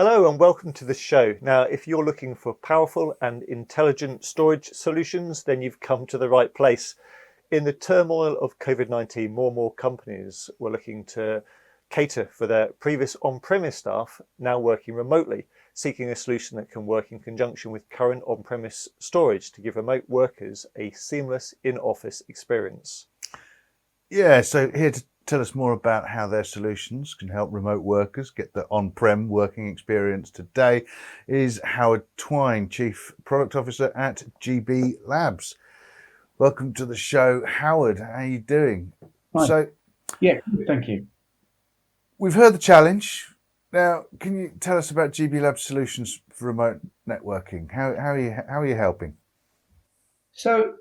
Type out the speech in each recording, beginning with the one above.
Hello and welcome to the show. Now, if you're looking for powerful and intelligent storage solutions, then you've come to the right place. In the turmoil of COVID-19, more and more companies were looking to cater for their previous on-premise staff now working remotely, seeking a solution that can work in conjunction with current on-premise storage to give remote workers a seamless in-office experience. Yeah, so here to tell us more about how their solutions can help remote workers get the on-prem working experience today is Howard Twine, Chief Product Officer at GBLabs. Welcome to the show, Howard. How are you doing? Hi. Yeah, thank you. We've heard the challenge. Now, can you tell us about GBLab Solutions for remote networking? How are you helping? So,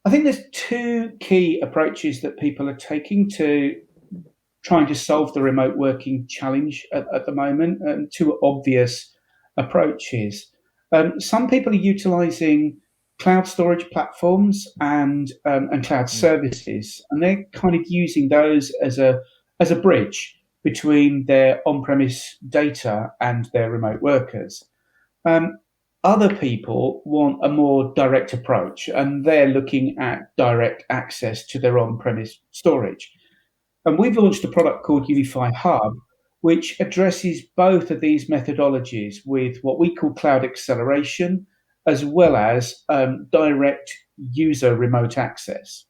I think there's two key approaches that people are taking to trying to solve the remote working challenge at the moment, and two obvious approaches. Some people are utilizing cloud storage platforms and cloud services, and they're kind of using those as a bridge between their on-premise data and their remote workers. Other people want a more direct approach, and they're looking at direct access to their on-premise storage. And we've launched a product called Unify Hub, which addresses both of these methodologies with what we call cloud acceleration, as well as direct user remote access.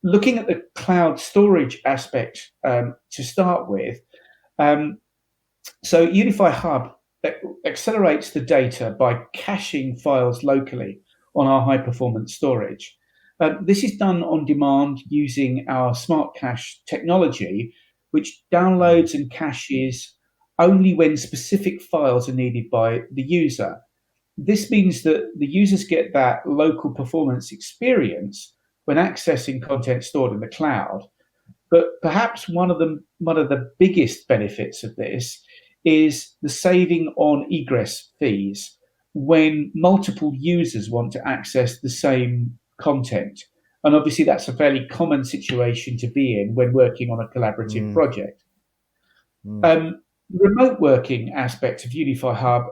Looking at the cloud storage aspect to start with, so Unify Hub accelerates the data by caching files locally on our high performance storage. This is done on demand using our smart cache technology, which downloads and caches only when specific files are needed by the user. This means that the users get that local performance experience when accessing content stored in the cloud. But perhaps one of the biggest benefits of this is the saving on egress fees when multiple users want to access the same content. And obviously that's a fairly common situation to be in when working on a collaborative project. Remote working aspect of Unify Hub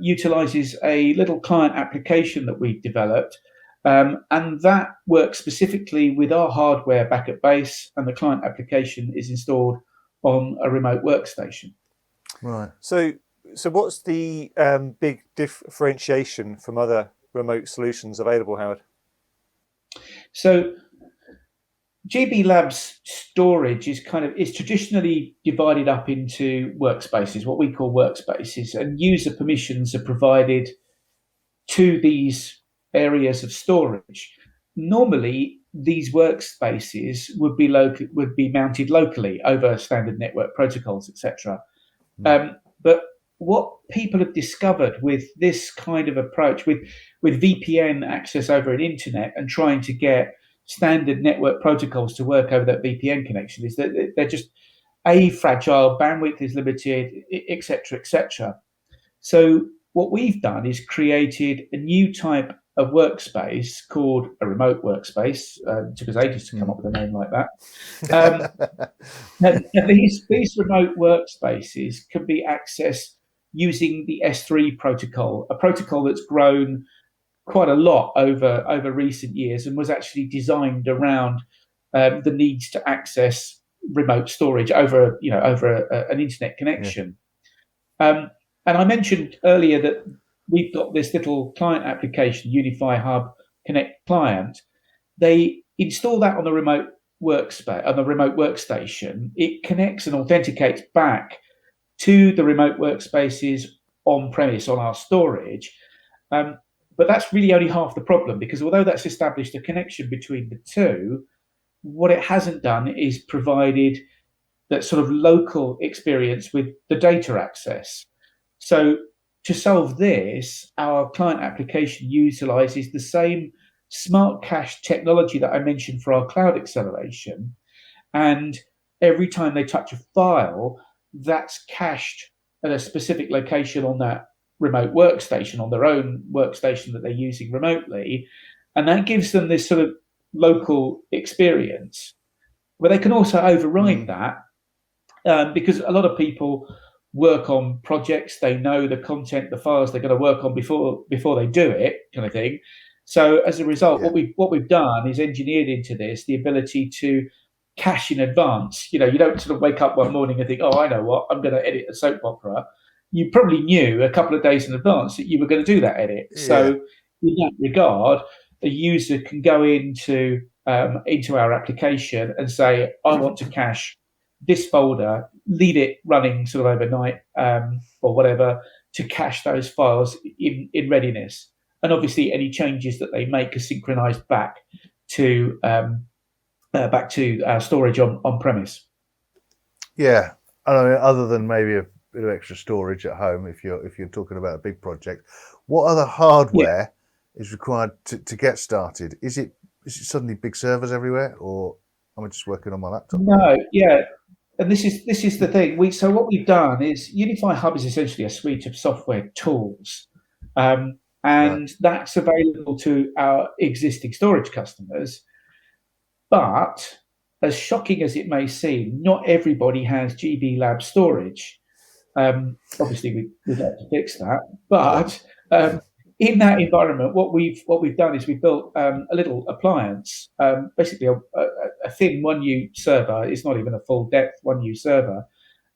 utilizes a little client application that we've developed, and that works specifically with our hardware back at base, and the client application is installed on a remote workstation. Right. So what's the big differentiation from other remote solutions available, Howard? So GBLab's storage is traditionally divided up into workspaces, what we call workspaces, and user permissions are provided to these areas of storage. Normally, these workspaces would be mounted locally over standard network protocols, etc. But what people have discovered with this kind of approach, with VPN access over an internet and trying to get standard network protocols to work over that VPN connection, is that they're just fragile, bandwidth is limited, etc., etc. So what we've done is created a new type of workspace called a remote workspace. It took us ages to come up with a name like that. And these remote workspaces can be accessed using the S3 protocol, a protocol that's grown quite a lot over recent years and was actually designed around the needs to access remote storage over an internet connection. And I mentioned earlier that we've got this little client application, Unify Hub Connect Client. They install that on the remote workstation. It connects and authenticates back to the remote workspaces on premise on our storage. But that's really only half the problem, because although that's established a connection between the two, what it hasn't done is provided that sort of local experience with the data access. So to solve this, our client application utilizes the same smart cache technology that I mentioned for our cloud acceleration. And every time they touch a file, that's cached at a specific location on that remote workstation, on their own workstation that they're using remotely. And that gives them this sort of local experience, where they can also override that, because a lot of people work on projects. They know the content, the files they're going to work on before they do it, kind of thing. So as a result, what we've done is engineered into this the ability to cache in advance. You don't sort of wake up one morning and think, oh, I know what, I'm going to edit a soap opera. You probably knew a couple of days in advance that you were going to do that edit. Yeah. So in that regard, a user can go into our application and say, I want to cache this folder, leave it running sort of overnight or whatever to cache those files in readiness. And obviously, any changes that they make are synchronized back to storage on premise. Yeah, I mean, other than maybe a bit of extra storage at home, if you're talking about a big project, what other hardware is required to get started? Is it suddenly big servers everywhere, or am I just working on my laptop? No, yeah. And this is the thing. So what we've done is Unify Hub is essentially a suite of software tools, and that's available to our existing storage customers. But as shocking as it may seem, not everybody has GBLab storage. Obviously, we'd like to fix that. But in that environment, what we've done is we've built a little appliance, basically a thin 1U server. It's not even a full depth 1U server,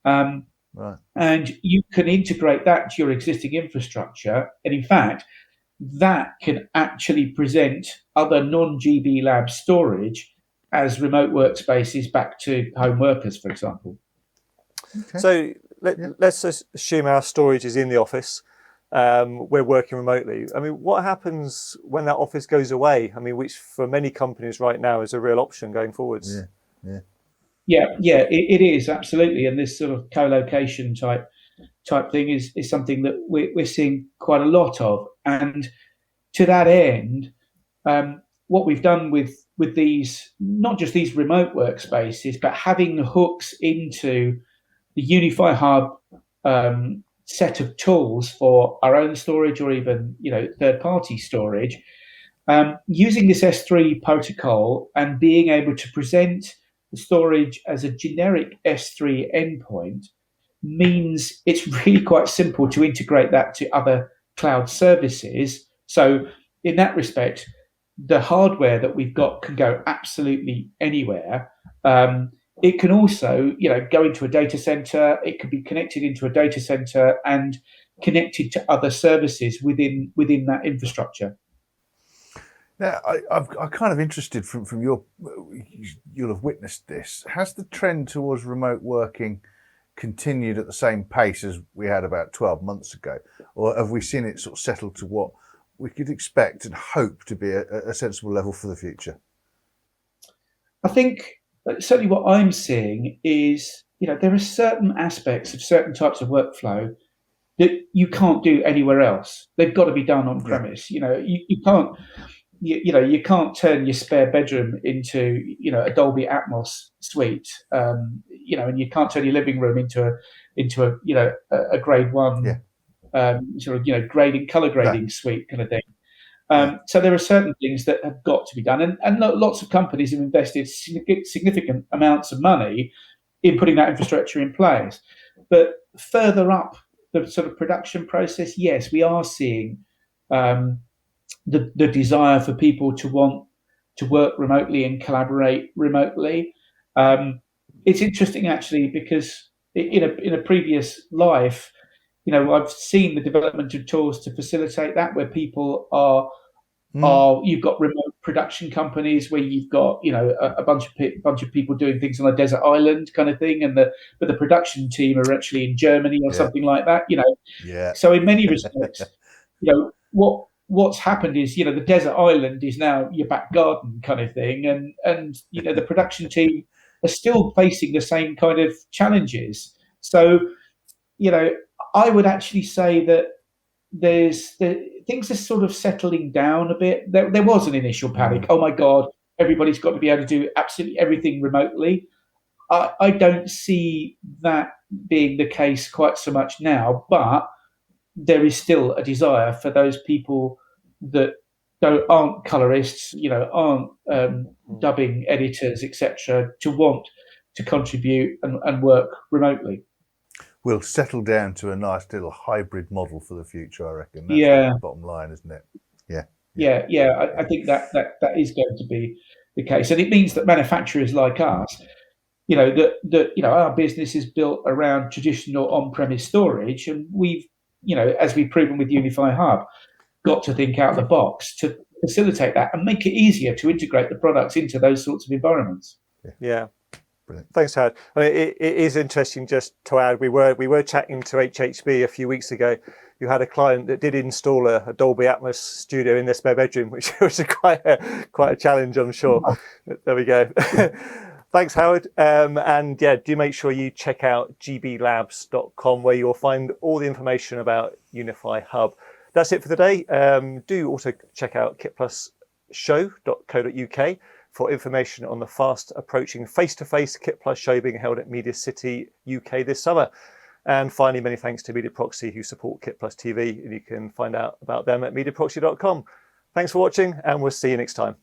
and you can integrate that to your existing infrastructure. And in fact, that can actually present other non-GBLab storage as remote workspaces back to home workers, for example. Okay. So let's just assume our storage is in the office. We're working remotely. I mean, what happens when that office goes away? I mean, which for many companies right now is a real option going forwards. Yeah, it is, absolutely. And this sort of co-location type thing is something that we're seeing quite a lot of. And to that end, what we've done with these, not just these remote workspaces, but having the hooks into the Unify Hub set of tools for our own storage or even third-party storage, using this S3 protocol and being able to present the storage as a generic S3 endpoint means it's really quite simple to integrate that to other cloud services. So in that respect, the hardware that we've got can go absolutely anywhere. It can also, go into a data center. It can be connected into a data center and connected to other services within that infrastructure. Now, I'm kind of interested from your, you'll have witnessed this. Has the trend towards remote working continued at the same pace as we had about 12 months ago? Or have we seen it sort of settle to what we could expect and hope to be a sensible level for the future? I think certainly what I'm seeing is, there are certain aspects of certain types of workflow that you can't do anywhere else. They've got to be done on premise. You can't. You can't turn your spare bedroom into, a Dolby Atmos suite, and you can't turn your living room into a grade one, color grading suite kind of thing. So there are certain things that have got to be done, and lots of companies have invested significant amounts of money in putting that infrastructure in place. But further up the sort of production process, yes, we are seeing the desire for people to want to work remotely and collaborate remotely. It's interesting actually, because in a previous life, I've seen the development of tools to facilitate that, where people are you've got remote production companies where you've got a bunch of people doing things on a desert island kind of thing, but the production team are actually in Germany or something like that. So in many respects, what's happened is, the desert island is now your back garden kind of thing. And the production team are still facing the same kind of challenges. So, I would actually say that things are sort of settling down a bit. There was an initial panic. Oh my God, everybody's got to be able to do absolutely everything remotely. I don't see that being the case quite so much now, but there is still a desire for those people that aren't colorists, aren't dubbing editors, etc., to want to contribute and work remotely. we'll settle down to a nice little hybrid model for the future, I reckon. That's Yeah. the bottom line, isn't it? Yeah. Yeah. I think that is going to be the case, and it means that manufacturers like us, our business is built around traditional on-premise storage, and we've, as we've proven with Unify Hub, got to think out the box to facilitate that and make it easier to integrate the products into those sorts of environments. Yeah. Brilliant. Thanks, Howard. I mean, it is interesting, just to add, we were chatting to HHB a few weeks ago. You had a client that did install a Dolby Atmos studio in their spare bedroom, which was quite a challenge, I'm sure. There we go. Thanks, Howard. And yeah, do make sure you check out gblabs.com, where you'll find all the information about Unify Hub. That's it for today. Do also check out kitplusshow.co.uk for information on the fast approaching face-to-face KitPlus show being held at Media City, UK this summer. And finally, many thanks to Mediaproxy, who support KitPlus TV, and you can find out about them at mediaproxy.com. Thanks for watching, and we'll see you next time.